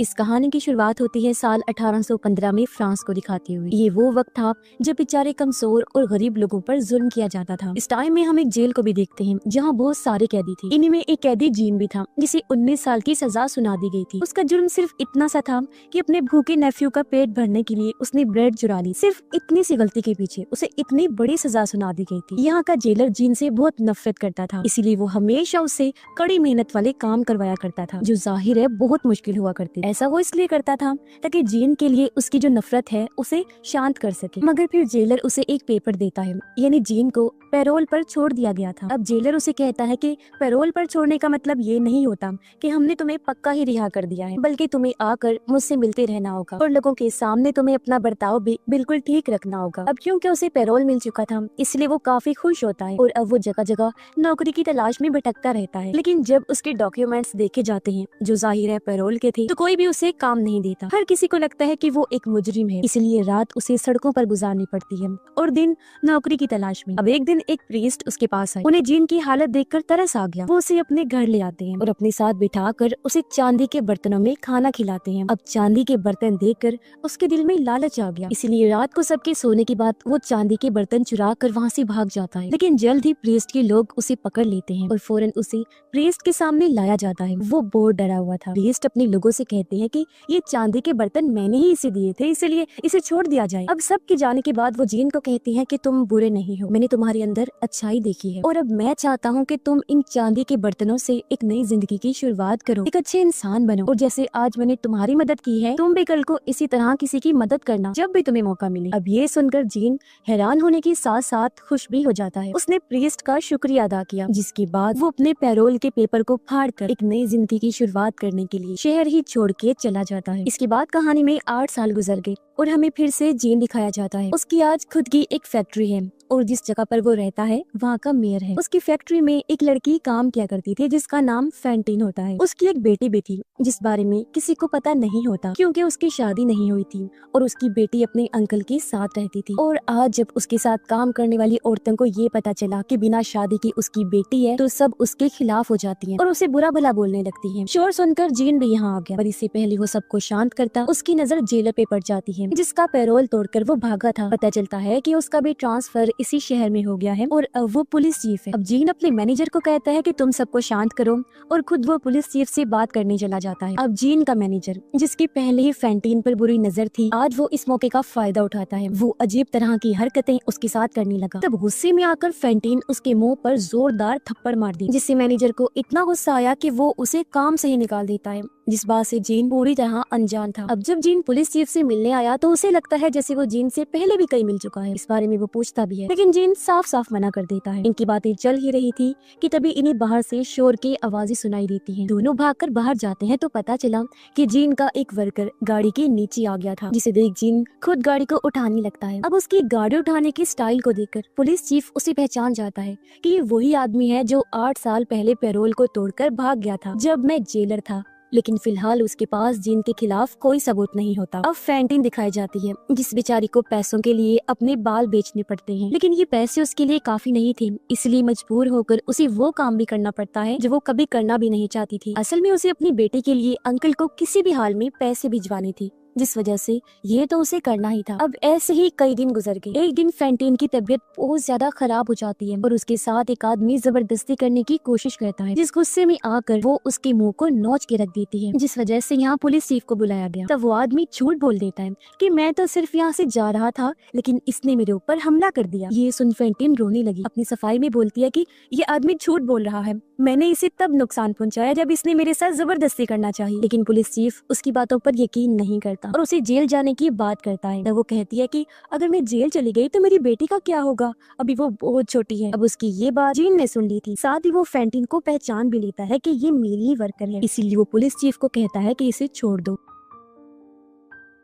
इस कहानी की शुरुआत होती है साल 1815 में फ्रांस को दिखाती हुई। ये वो वक्त था जब बेचारे कमजोर और गरीब लोगों पर जुल्म किया जाता था। इस टाइम में हम एक जेल को भी देखते हैं जहाँ बहुत सारे कैदी थे। इन्हीं में एक कैदी जीन भी था जिसे 19 साल की सजा सुना दी गई थी। उसका जुर्म सिर्फ इतना सा था कि अपने भूखे नेफ्यू का पेट भरने के लिए उसने ब्रेड चुरा ली। सिर्फ इतनी सी गलती के पीछे उसे इतनी बड़ी सजा सुना दी गई थी। यहाँ का जेलर जीन से बहुत नफरत करता था, इसीलिए वो हमेशा उससे कड़ी मेहनत वाले काम करवाया करता था, जो जाहिर है बहुत मुश्किल हुआ करते। ऐसा वो इसलिए करता था ताकि जीन के लिए उसकी जो नफरत है उसे शांत कर सके। मगर फिर जेलर उसे एक पेपर देता है, यानी जीन को पैरोल पर छोड़ दिया गया था। अब जेलर उसे कहता है कि पैरोल पर छोड़ने का मतलब ये नहीं होता कि हमने तुम्हें पक्का ही रिहा कर दिया है, बल्कि तुम्हें आकर मुझसे मिलते रहना होगा और लोगों के सामने तुम्हें अपना बर्ताव भी बिल्कुल ठीक रखना होगा। अब क्योंकि उसे पैरोल मिल चुका था इसलिए वो काफी खुश होता है और अब वो जगह जगह नौकरी की तलाश में भटकता रहता है। लेकिन जब उसके डॉक्यूमेंट्स देखे जाते हैं जो जाहिर है पैरोल के थे, तो कोई भी उसे काम नहीं देता। हर किसी को लगता है कि वो एक मुजरिम है, इसलिए रात उसे सड़कों पर गुजारनी पड़ती है और दिन नौकरी की तलाश में। अब एक दिन एक प्रीस्ट उसके पास आए। उन्हें जीन की हालत देखकर तरस आ गया। वो उसे अपने घर ले आते हैं और अपने साथ बिठाकर उसे चांदी के बर्तनों में खाना खिलाते हैं। अब चांदी के बर्तन देखकर उसके दिल में लालच आ गया, इसलिए रात को सबके सोने के बाद वो चांदी के बर्तन चुरा कर वहाँ से भाग जाता है। लेकिन जल्द ही प्रीस्ट के लोग उसे पकड़ लेते हैं और फौरन उसे प्रीस्ट के सामने लाया जाता है। वो बहुत डरा हुआ था। प्रीस्ट अपने लोगों से कहते हैं कि ये चांदी के बर्तन मैंने ही इसे दिए थे, इसलिए इसे छोड़ दिया जाए। अब सबके जाने के बाद वो जीन को कहती है कि तुम बुरे नहीं हो, मैंने तुम्हारे अंदर अच्छाई देखी है और अब मैं चाहता हूँ कि तुम इन चांदी के बर्तनों से एक नई जिंदगी की शुरुआत करो, एक अच्छे इंसान बनो और जैसे आज मैंने तुम्हारी मदद की है तुम भी कल को इसी तरह किसी की मदद करना जब भी तुम्हें मौका मिले। अब ये सुनकर जीन हैरान होने के साथ साथ खुश भी हो जाता है। उसने प्रीस्ट का शुक्रिया अदा किया, जिसके बाद वो अपने पैरोल के पेपर को फाड़कर एक नई जिंदगी की शुरुआत करने के लिए शहर ही छोड़ के चला जाता है। इसके बाद कहानी में 8 साल गुजर गए और हमें फिर से जीन दिखाया जाता है। उसकी आज खुद की एक फैक्ट्री है और जिस जगह पर वो रहता है वहाँ का मेयर है। उसकी फैक्ट्री में एक लड़की काम किया करती थी जिसका नाम फैंटीन होता है। उसकी एक बेटी भी थी जिस बारे में किसी को पता नहीं होता क्योंकि उसकी शादी नहीं हुई थी और उसकी बेटी अपने अंकल के साथ रहती थी। और आज जब उसके साथ काम करने वाली औरतों को ये पता चला कि बिना शादी की उसकी बेटी है, तो सब उसके खिलाफ हो जाती हैं और उसे बुरा भला बोलने लगती हैं। शोर सुनकर जीन भी यहाँ आ गया, पर इससे पहले वो सबको शांत करता उसकी नजर जेलर पे पड़ जाती है जिसका पैरोल तोड़कर वो भागा था। पता चलता है कि उसका भी ट्रांसफर इसी शहर में हो गया है और अब वो पुलिस चीफ है। अब जीन अपने मैनेजर को कहता है कि तुम सबको शांत करो और खुद वो पुलिस चीफ से बात करने चला जाता है। अब जीन का मैनेजर, जिसकी पहले ही फैंटीन पर बुरी नजर थी, आज वो इस मौके का फायदा उठाता है। वो अजीब तरह की हरकतें उसके साथ करने लगा। तब गुस्से में आकर फैंटीन उसके मुंह पर जोरदार थप्पड़ मार दी, जिससे मैनेजर को इतना गुस्सा आया कि वो उसे काम से ही निकाल देता है, जिस बात से जीन पूरी तरह अनजान था। अब जब जीन पुलिस चीफ से मिलने आया तो उसे लगता है जैसे वो जीन से पहले भी कहीं मिल चुका है। इस बारे में वो पूछता भी है, लेकिन जीन साफ साफ मना कर देता है। इनकी बातें चल ही रही थी कि तभी इन्हें बाहर से शोर की आवाजें सुनाई देती हैं। दोनों भागकर बाहर जाते हैं तो पता चला कि जीन का एक वर्कर गाड़ी के नीचे आ गया था, जिसे देख जीन खुद गाड़ी को उठाने लगता है। अब उसकी गाड़ी उठाने की स्टाइल को देखकर पुलिस चीफ उसे पहचान जाता है कि ये वही आदमी है जो 8 साल पहले पैरोल को तोड़कर भाग गया था जब मैं जेलर था। लेकिन फिलहाल उसके पास जीन के खिलाफ कोई सबूत नहीं होता। अब फैंटीन दिखाई जाती है जिस बेचारी को पैसों के लिए अपने बाल बेचने पड़ते हैं, लेकिन ये पैसे उसके लिए काफी नहीं थे, इसलिए मजबूर होकर उसे वो काम भी करना पड़ता है जो वो कभी करना भी नहीं चाहती थी। असल में उसे अपनी बेटी के लिए अंकल को किसी भी हाल में पैसे भिजवाने थे, जिस वजह से ये तो उसे करना ही था। अब ऐसे ही कई दिन गुजर गए। एक दिन फैंटीन की तबीयत बहुत ज्यादा खराब हो जाती है और उसके साथ एक आदमी जबरदस्ती करने की कोशिश करता है, जिस गुस्से में आकर वो उसके मुंह को नोच के रख देती है, जिस वजह से यहाँ पुलिस चीफ को बुलाया गया। तब वो आदमी झूठ बोल देता है कि मैं तो सिर्फ यहाँ से जा रहा था, लेकिन इसने मेरे ऊपर हमला कर दिया। ये सुन फैंटीन रोने लगी। अपनी सफाई में बोलती है कि ये आदमी झूठ बोल रहा है, मैंने इसे तब नुकसान पहुंचाया जब इसने मेरे साथ जबरदस्ती करना चाहिए। लेकिन पुलिस चीफ उसकी बातों पर यकीन नहीं करता और उसे जेल जाने की बात करता है। तब वो कहती है कि अगर मैं जेल चली गई तो मेरी बेटी का क्या होगा, अभी वो बहुत छोटी है। अब उसकी ये बात जीन ने सुन ली थी। साथ ही वो फैंटीन को पहचान भी लेता है कि ये मेरी ही वर्कर है, इसीलिए वो पुलिस चीफ को कहता है कि इसे छोड़ दो।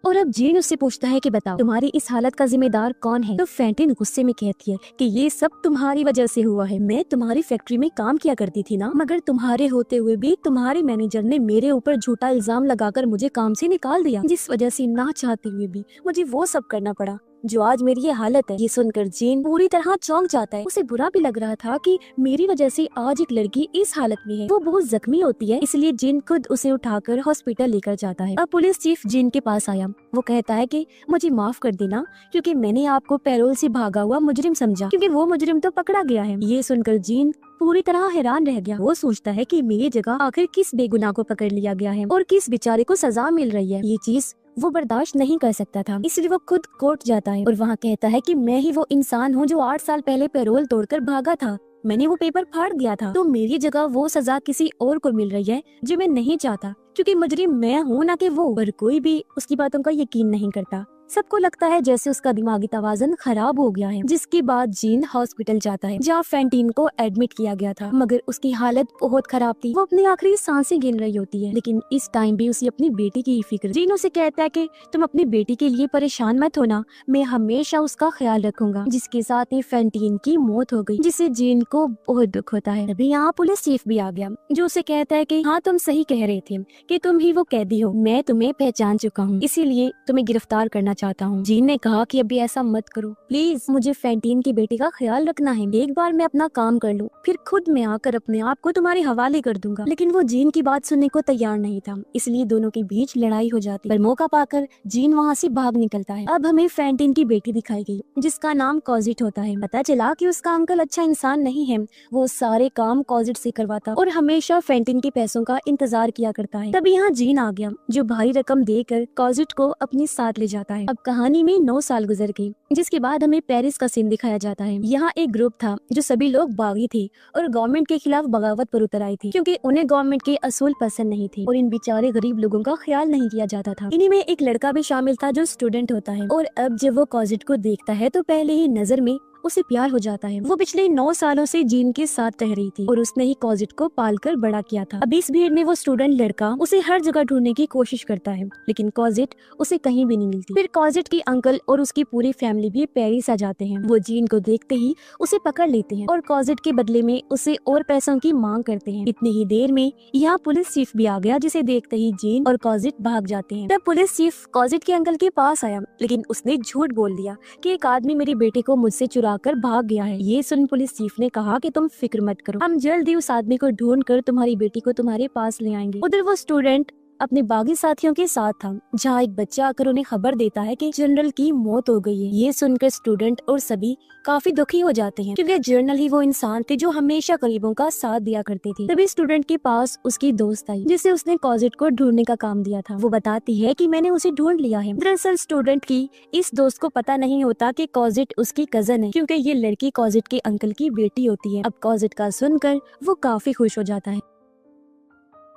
और अब जीन उससे पूछता है कि बताओ तुम्हारी इस हालत का जिम्मेदार कौन है। तो फैंटीन गुस्से में कहती है कि ये सब तुम्हारी वजह से हुआ है। मैं तुम्हारी फैक्ट्री में काम किया करती थी ना, मगर तुम्हारे होते हुए भी तुम्हारे मैनेजर ने मेरे ऊपर झूठा इल्जाम लगाकर मुझे काम से निकाल दिया, जिस वजह से ना चाहते हुए भी मुझे वो सब करना पड़ा जो आज मेरी ये हालत है। ये सुनकर जीन पूरी तरह चौंक जाता है। उसे बुरा भी लग रहा था कि मेरी वजह से आज एक लड़की इस हालत में है। वो बहुत जख्मी होती है, इसलिए जीन खुद उसे उठाकर हॉस्पिटल लेकर जाता है। अब पुलिस चीफ जीन के पास आया। वो कहता है कि मुझे माफ कर देना, क्योंकि मैंने आपको पैरोल से भागा हुआ मुजरिम समझा, क्योंकि वो मुजरिम तो पकड़ा गया है। ये सुनकर जीन पूरी तरह हैरान रह गया। वो सोचता है कि मेरी जगह आखिर किस बेगुनाह को पकड़ लिया गया है और किस बेचारे को सजा मिल रही है। ये चीज वो बर्दाश्त नहीं कर सकता था, इसलिए वो खुद कोर्ट जाता है और वहाँ कहता है कि मैं ही वो इंसान हूँ जो 8 साल पहले पैरोल तोड़कर भागा था। मैंने वो पेपर फाड़ दिया था, तो मेरी जगह वो सजा किसी और को मिल रही है जो मैं नहीं चाहता, क्योंकि मुजरिम मैं हूँ ना कि वो। पर कोई भी उसकी बातों का यकीन नहीं करता। सबको लगता है जैसे उसका दिमागी तवाज़ुन खराब हो गया है। जिसके बाद जीन हॉस्पिटल जाता है, जहाँ फैंटीन को एडमिट किया गया था, मगर उसकी हालत बहुत खराब थी। वो अपनी आखिरी सांसें गिन रही होती है, लेकिन इस टाइम भी उसे अपनी बेटी की ही फिक्र। जीन उसे कहता है कि तुम अपनी बेटी के लिए परेशान मत होना, मैं हमेशा उसका ख्याल रखूंगा। जिसके साथ ही फैंटीन की मौत हो गई, जिससे जीन को बहुत दुख होता है। अभी यहाँ पुलिस चीफ भी आ गया, जो उसे कहता है कि हाँ, तुम सही कह रहे थे कि तुम ही वो कैदी हो। मैं तुम्हें पहचान चुका हूँ, इसीलिए तुम्हें गिरफ्तार करना चाहता हूँ। जीन ने कहा कि अभी ऐसा मत करो प्लीज, मुझे फैंटीन की बेटी का ख्याल रखना है। एक बार मैं अपना काम कर लूँ, फिर खुद मैं आकर अपने आप को तुम्हारे हवाले कर दूंगा। लेकिन वो जीन की बात सुनने को तैयार नहीं था, इसलिए दोनों के बीच लड़ाई हो जाती। पर मौका पाकर जीन वहाँ से भाग निकलता है। अब हमें फैंटीन की बेटी दिखाई गई, जिसका नाम कॉजिट होता है। पता चला कि उसका अंकल अच्छा इंसान नहीं है, वो सारे काम कॉजिट से करवाता और हमेशा फैंटीन के पैसों का इंतजार किया करता है। तभी यहाँ जीन आ गया, जो भारी रकम देकर कॉजिट को अपने साथ ले जाता है। अब कहानी में 9 साल गुजर गए, जिसके बाद हमें पेरिस का सीन दिखाया जाता है। यहाँ एक ग्रुप था जो सभी लोग बागी थे और गवर्नमेंट के खिलाफ बगावत पर उतर आई थी, क्योंकि उन्हें गवर्नमेंट के असूल पसंद नहीं थे और इन बेचारे गरीब लोगों का ख्याल नहीं किया जाता था। इन्हीं में एक लड़का भी शामिल था जो स्टूडेंट होता है, और अब जब वो कॉजिट को देखता है तो पहले ही नजर में उसे प्यार हो जाता है। वो पिछले 9 सालों से जीन के साथ रह रही थी और उसने ही कॉजिट को पालकर बड़ा किया था। अब इस भीड़ में वो स्टूडेंट लड़का उसे हर जगह ढूंढने की कोशिश करता है, लेकिन कॉजिट उसे कहीं भी नहीं मिलती। फिर कॉजिट की अंकल और उसकी पूरी फैमिली भी पेरिस आ जाते हैं। वो जीन को देखते ही उसे पकड़ लेते हैं और कॉजिट के बदले में उसे और पैसों की मांग करते हैं। इतनी ही देर में यहाँ पुलिस चीफ भी आ गया, जिसे देखते ही जीन और कॉजिट भाग जाते हैं। तब पुलिस चीफ कॉजिट के अंकल के पास आया, लेकिन उसने झूठ बोल दिया कि एक आदमी मेरे बेटे को मुझसे चुरा कर भाग गया है। ये सुन पुलिस चीफ ने कहा कि तुम फिक्र मत करो, हम जल्दी उस आदमी को ढूंढ कर तुम्हारी बेटी को तुम्हारे पास ले आएंगे। उधर वो स्टूडेंट अपने बागी साथियों के साथ था, जहाँ एक बच्चा आकर उन्हें खबर देता है कि जनरल की मौत हो गई है। ये सुनकर स्टूडेंट और सभी काफी दुखी हो जाते हैं, क्योंकि जनरल ही वो इंसान थे जो हमेशा गरीबों का साथ दिया करते थे। तभी स्टूडेंट के पास उसकी दोस्त आई, जिसे उसने कॉजिट को ढूंढने का काम दिया था। वो बताती है कि मैंने उसे ढूंढ लिया है। दरअसल स्टूडेंट की इस दोस्त को पता नहीं होता कि कॉजिट उसकी कजन है, क्योंकि ये लड़की कॉजिट के अंकल की बेटी होती है। अब कॉजिट का सुनकर वो काफी खुश हो जाता है।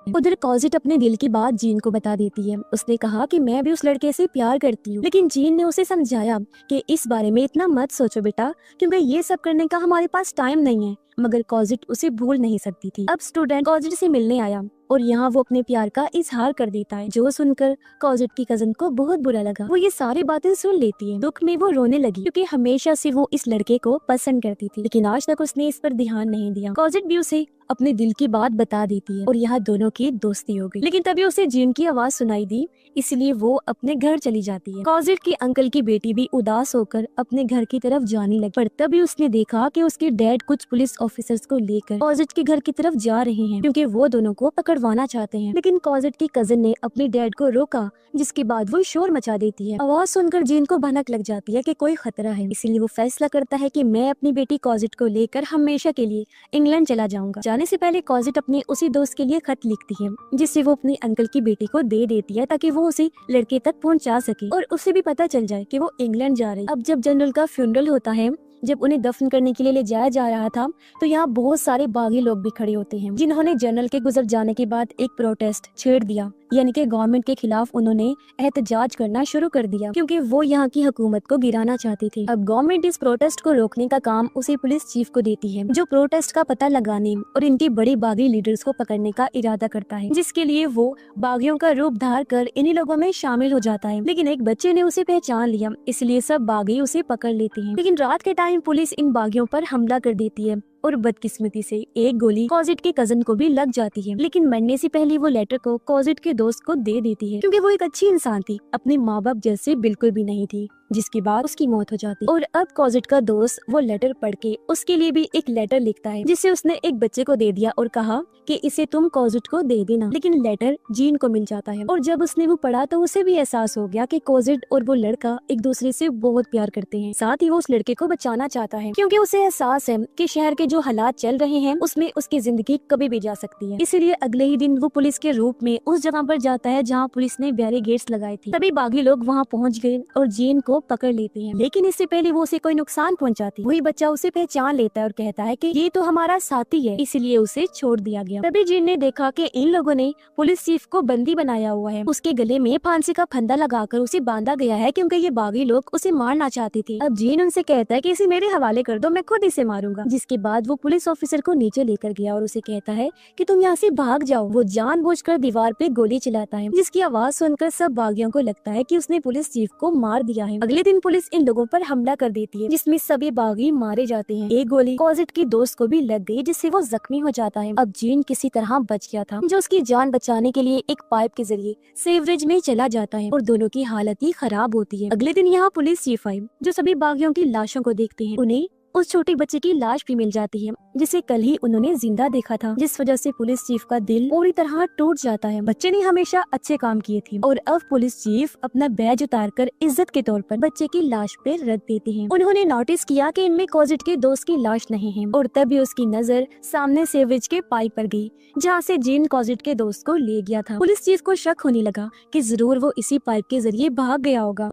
उधर कॉजिट अपने दिल की बात जीन को बता देती है। उसने कहा कि मैं भी उस लड़के से प्यार करती हूँ, लेकिन जीन ने उसे समझाया कि इस बारे में इतना मत सोचो बेटा, क्योंकि ये सब करने का हमारे पास टाइम नहीं है। मगर कॉजिट उसे भूल नहीं सकती थी। अब स्टूडेंट कॉजिट से मिलने आया और यहाँ वो अपने प्यार का इजहार कर देता है, जो सुनकर कॉजिट की कजन को बहुत बुरा लगा। वो ये सारी बातें सुन लेती है। दुख में वो रोने लगी, क्योंकि हमेशा से वो इस लड़के को पसंद करती थी, लेकिन आज तक उसने इस पर ध्यान नहीं दिया। कॉजिट भी उसे अपने दिल की बात बता देती है और यहाँ दोनों की दोस्ती हो गई। लेकिन तभी उसे जीन की आवाज सुनाई दी, इसलिए वो अपने घर चली जाती है। कॉजिट की अंकल की बेटी भी उदास होकर अपने घर की तरफ जाने लगी, पर तभी उसने देखा कि उसके डैड कुछ पुलिस ऑफिसर्स को लेकर कॉजिट के घर की तरफ जा रहे हैं, क्योंकि वो दोनों को पकड़वाना चाहते हैं। लेकिन कॉजिट की कजन ने अपने डैड को रोका, जिसके बाद वो शोर मचा देती है। आवाज सुनकर जीन को भनक लग जाती है कि कोई खतरा है, इसीलिए वो फैसला करता है कि मैं अपनी बेटी कॉजिट को लेकर हमेशा के लिए इंग्लैंड चला जाऊंगा। जाने से पहले कॉजिट अपने उसी दोस्त के लिए खत लिखती है, जिससे वो अपने अंकल की बेटी को दे देती है, ताकि वो उसे लड़के तक पहुंचा सके और उसे भी पता चल जाए कि वो इंग्लैंड जा रही है। अब जब जनरल का फ्यूनरल होता है, जब उन्हें दफन करने के लिए ले जाया जा रहा था, तो यहाँ बहुत सारे बागी लोग भी खड़े होते हैं, जिन्होंने जनरल के गुजर जाने के बाद एक प्रोटेस्ट छेड़ दिया, यानी कि गवर्नमेंट के खिलाफ उन्होंने एहतजाज करना शुरू कर दिया, क्योंकि वो यहाँ की हुकूमत को गिराना चाहती थी। अब गवर्नमेंट इस प्रोटेस्ट को रोकने का काम उसे पुलिस चीफ को देती है, जो प्रोटेस्ट का पता लगाने और इनके बड़े बागी लीडर्स को पकड़ने का इरादा करता है, जिसके लिए वो बागियों का रूप धार कर इन्हीं लोगों में शामिल हो जाता है। लेकिन एक बच्चे ने उसे पहचान लिया, इसलिए सब बागी उसे पकड़ लेते हैं। लेकिन रात के टाइम पुलिस इन बागियों पर हमला कर देती है और बदकिस्मती से एक गोली कॉजिट के कजन को भी लग जाती है, लेकिन मरने से पहले वो लेटर को कॉजिट के दोस्त को दे देती है, क्योंकि वो एक अच्छी इंसान थी, अपने माँ बाप जैसे बिल्कुल भी नहीं थी, जिसके बाद उसकी मौत हो जाती। और अब कॉजिट का दोस्त वो लेटर पढ़ के उसके लिए भी एक लेटर लिखता है, जिसे उसने एक बच्चे को दे दिया और कहा कि इसे तुम कॉजिट को दे देना। लेकिन लेटर जीन को मिल जाता है, और जब उसने वो पढ़ा तो उसे भी एहसास हो गया कि कॉजिट और वो लड़का एक दूसरे से बहुत प्यार करते हैं। साथ ही वो उस लड़के को बचाना चाहता है, क्योंकि उसे एहसास है कि शहर के जो हालात चल रहे हैं उसमें उसकी जिंदगी कभी भी जा सकती है। इसीलिए अगले ही दिन वो पुलिस के रूप में उस जगह पर जाता है जहाँ पुलिस ने बैरिकेड्स लगाए थे। तभी बागी लोग वहाँ पहुँच गए और जीन को पकड़ लेते हैं, लेकिन इससे पहले वो उसे कोई नुकसान पहुँचाती। वही बच्चा उसे पहचान लेता है और कहता है कि ये तो हमारा साथी है, इसलिए उसे छोड़ दिया गया। तभी जीन ने देखा कि इन लोगों ने पुलिस चीफ को बंदी बनाया हुआ है, उसके गले में फांसी का फंदा लगाकर उसे बांधा गया है, क्योंकि ये बागी लोग उसे मारना चाहते थे। अब जीन उनसे कहता है कि इसे मेरे हवाले कर दो, मैं खुद इसे मारूंगा। जिसके बाद वो पुलिस ऑफिसर को नीचे लेकर गया और उसे कहता है कि तुम यहाँ से भाग जाओ। वो जानबूझकर दीवार पे गोली चलाता है, जिसकी आवाज सुनकर सब बागियों को लगता है कि उसने पुलिस चीफ को मार दिया है। अगले दिन पुलिस इन लोगों पर हमला कर देती है, जिसमें सभी बागी मारे जाते हैं। एक गोली कॉजिट के दोस्त को भी लग गई, जिससे वो जख्मी हो जाता है। अब जीन किसी तरह बच गया था, जो उसकी जान बचाने के लिए एक पाइप के जरिए सीवरेज में चला जाता है और दोनों की हालत ही खराब होती है। अगले दिन यहाँ पुलिस चीफ आई, जो सभी बागियों की लाशों को देखते हैं। उन्हें उस छोटे बच्चे की लाश भी मिल जाती है, जिसे कल ही उन्होंने जिंदा देखा था, जिस वजह से पुलिस चीफ का दिल पूरी तरह टूट जाता है। बच्चे ने हमेशा अच्छे काम किए थे और अब पुलिस चीफ अपना बैज उतारकर इज्जत के तौर पर बच्चे की लाश पे रख देते हैं। उन्होंने नोटिस किया कि इनमें कॉजिट के दोस्त की लाश नहीं है, और तभी उसकी नजर सामने सीवरेज के पाइप पर गई, जहाँ से जीन कॉजिट के दोस्त को ले गया था। पुलिस चीफ को शक होने लगा कि जरूर वो इसी पाइप के जरिए भाग गया होगा।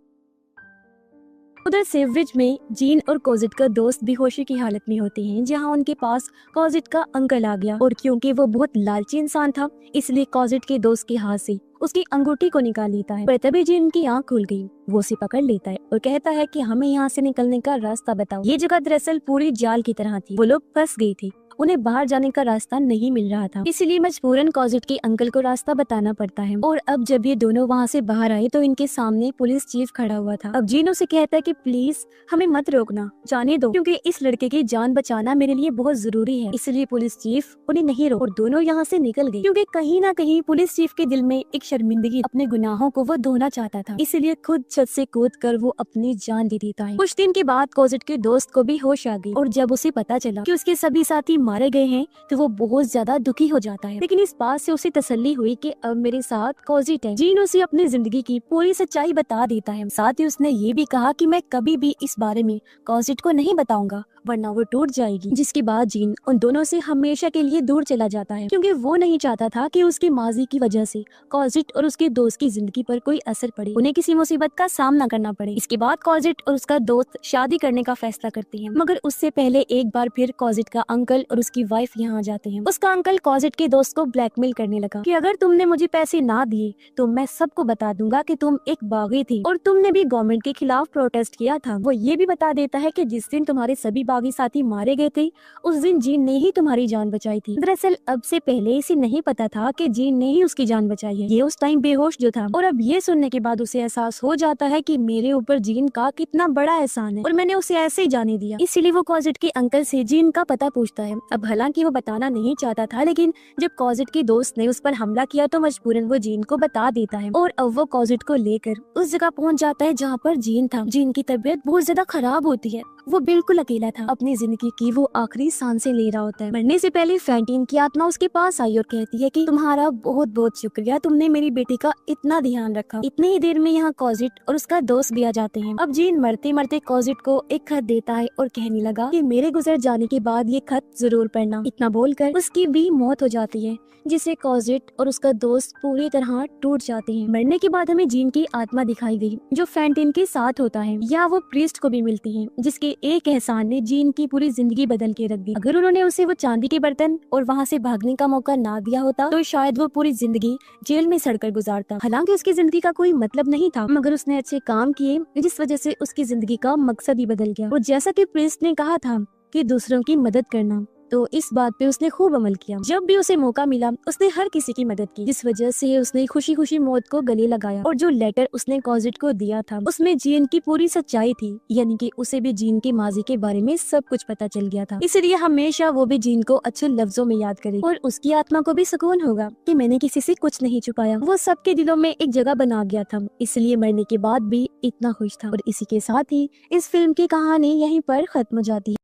उधर सीवरेज में जीन और कॉजिट का दोस्त बेहोशी की हालत में होते हैं, जहां उनके पास कॉजिट का अंकल आ गया, और क्योंकि वो बहुत लालची इंसान था, इसलिए कॉजिट के दोस्त के हाथ से उसकी अंगूठी को निकाल लेता है। पर तभी जीन की आंख खुल गई, वो उसे पकड़ लेता है और कहता है कि हमें यहाँ से निकलने का रास्ता बताओ। ये जगह दरअसल पूरी जाल की तरह थी, वो लोग फंस गए थे, उन्हें बाहर जाने का रास्ता नहीं मिल रहा था, इसलिए मजबूरन कॉजिट के अंकल को रास्ता बताना पड़ता है। और अब जब ये दोनों वहाँ से बाहर आए तो इनके सामने पुलिस चीफ खड़ा हुआ था। अब जीन उसे कहता है कि प्लीज हमें मत रोकना, जाने दो, क्योंकि इस लड़के की जान बचाना मेरे लिए बहुत जरूरी है। इसलिए पुलिस चीफ उन्हें नहीं रोक और दोनों यहाँ से निकल गए, क्योंकि कहीं ना कहीं पुलिस चीफ के दिल में एक शर्मिंदगी, अपने गुनाहों को वो धोना चाहता था, इसलिए खुद छत से कूद कर वो अपनी जान दे देता है। कुछ दिन के बाद कॉजिट के दोस्त को भी होश आ गई, और जब उसे पता चला कि उसके सभी साथी मारे गए हैं तो वो बहुत ज्यादा दुखी हो जाता है। लेकिन इस बात से उसे तसल्ली हुई कि अब मेरे साथ कॉजिट है। जीन उसे अपनी जिंदगी की पूरी सच्चाई बता देता है। साथ ही उसने ये भी कहा कि मैं कभी भी इस बारे में कॉजिट को नहीं बताऊंगा, वरना वो टूट जाएगी। जिसके बाद जीन उन दोनों से हमेशा के लिए दूर चला जाता है, क्योंकि वो नहीं चाहता था कि उसके माजी की वजह से कॉजिट और उसके दोस्त की जिंदगी पर कोई असर पड़े, उन्हें किसी मुसीबत का सामना करना पड़े। इसके बाद कॉजिट और उसका दोस्त शादी करने का फैसला करते हैं, मगर उससे पहले एक बार फिर कॉजिट का अंकल और उसकी वाइफ यहाँ आ जाते हैं। उसका अंकल कॉजिट के दोस्त को ब्लैकमेल करने लगा कि अगर तुमने मुझे पैसे ना दिए तो मैं सबको बता दूंगा कि तुम एक बागी थी और तुमने भी गवर्नमेंट के खिलाफ प्रोटेस्ट किया था। वो ये भी बता देता है कि जिस दिन तुम्हारे सभी बागी साथी मारे गए थे उस दिन जीन ने ही तुम्हारी जान बचाई थी। दरअसल अब से पहले इसे नहीं पता था कि जीन ने ही उसकी जान बचाई है। ये उस टाइम बेहोश जो था, और अब ये सुनने के बाद उसे एहसास हो जाता है कि मेरे ऊपर जीन का कितना बड़ा एहसान है और मैंने उसे ऐसे ही जाने दिया। इसीलिए वो कॉजिट के अंकल से जीन का पता पूछता है। अब हालांकि वो बताना नहीं चाहता था, लेकिन जब कॉजिट के दोस्त ने उस पर हमला किया तो मजबूरन वो जीन को बता देता है, और अब वो कॉजिट को लेकर उस जगह पहुंच जाता है जहाँ पर जीन था। जीन की तबीयत बहुत ज्यादा खराब होती है, वो बिल्कुल अकेला था, अपनी जिंदगी की वो आखिरी सांसें ले रहा होता है। मरने से पहले फैंटीन की आत्मा उसके पास आई और कहती है कि तुम्हारा बहुत बहुत शुक्रिया, तुमने मेरी बेटी का इतना ध्यान रखा। इतनी ही देर में यहाँ कॉजिट और उसका दोस्त भी आ जाते हैं। अब जीन मरते मरते कॉजिट को एक खत देता है और कहने लगा कि मेरे गुजर जाने के बाद ये खत जरूर पढ़ना। इतना बोलकर उसकी भी मौत हो जाती है, जिसे कॉजिट और उसका दोस्त पूरी तरह टूट जाते हैं। मरने के बाद हमें जीन की आत्मा दिखाई गई जो फैंटीन के साथ होता है, या वो प्रीस्ट को भी मिलती है, जिसके एक एहसान ने जीन की पूरी जिंदगी बदल के रख दी। अगर उन्होंने उसे वो चांदी के बर्तन और वहाँ से भागने का मौका ना दिया होता तो शायद वो पूरी जिंदगी जेल में सड़कर गुजारता। हालांकि उसकी जिंदगी का कोई मतलब नहीं था, मगर उसने अच्छे काम किए जिस वजह से उसकी जिंदगी का मकसद ही बदल गया। और जैसा कि प्रीस्ट ने कहा था कि दूसरों की मदद करना, तो इस बात पे उसने खूब अमल किया। जब भी उसे मौका मिला उसने हर किसी की मदद की, जिस वजह से उसने खुशी खुशी मौत को गले लगाया। और जो लेटर उसने कॉजिट को दिया था उसमें जीन की पूरी सच्चाई थी, यानी कि उसे भी जीन के माजी के बारे में सब कुछ पता चल गया था। इसलिए हमेशा वो भी जीन को अच्छे लफ्जों में याद करेगी और उसकी आत्मा को भी सुकून होगा कि मैंने किसी से कुछ नहीं छुपाया। वो सबके दिलों में एक जगह बना गया था, इसलिए मरने के बाद भी इतना खुश था। और इसी के साथ ही इस फिल्म की कहानी यहीं पर खत्म हो जाती है।